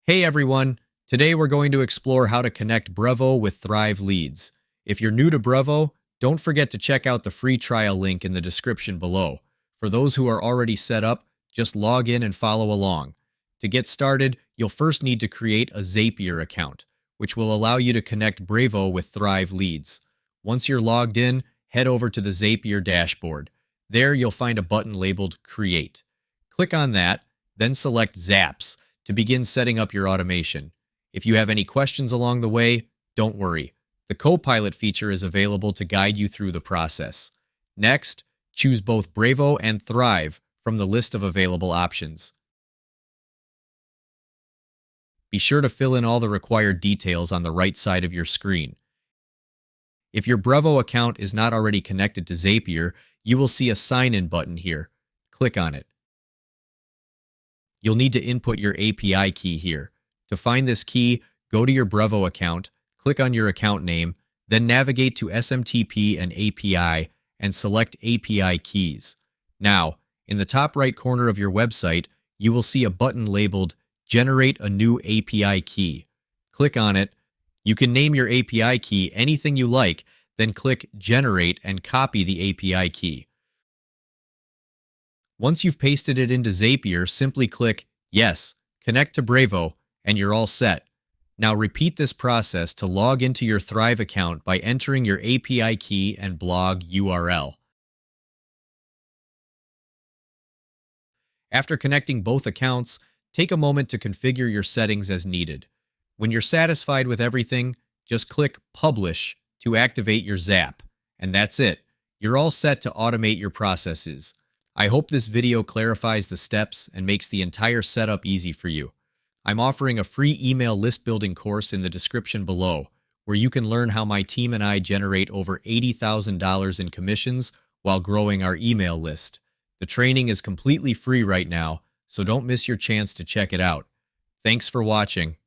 Hey everyone! Today we're going to explore how to connect Brevo with Thrive leads. If you're new to Brevo, don't forget to check out the free trial link in the description below. For those who are already set up, just log in and follow along. To get started, you'll first need to create a Zapier account, which will allow you to connect Brevo with Thrive leads. Once you're logged in, head over to the Zapier dashboard. There you'll find a button labeled Create. Click on that, then select Zaps to begin setting up your automation. If you have any questions along the way, don't worry. The Copilot feature is available to guide you through the process. Next, choose both Brevo and Thrive from the list of available options. Be sure to fill in all the required details on the right side of your screen. If your Brevo account is not already connected to Zapier, you will see a sign-in button here. Click on it. You'll need to input your API key here. To find this key, go to your Brevo account, click on your account name, then navigate to SMTP and API and select API keys. Now, in the top right corner of your website, you will see a button labeled Generate a new API key. Click on it. You can name your API key anything you like, then click Generate and copy the API key. Once you've pasted it into Zapier, simply click Yes, connect to Brevo, and you're all set. Now repeat this process to log into your Thrive account by entering your API key and blog URL. After connecting both accounts, take a moment to configure your settings as needed. When you're satisfied with everything, just click Publish to activate your Zap. And that's it. You're all set to automate your processes. I hope this video clarifies the steps and makes the entire setup easy for you. I'm offering a free email list building course in the description below, where you can learn how my team and I generate over $80,000 in commissions while growing our email list. The training is completely free right now, so don't miss your chance to check it out. Thanks for watching.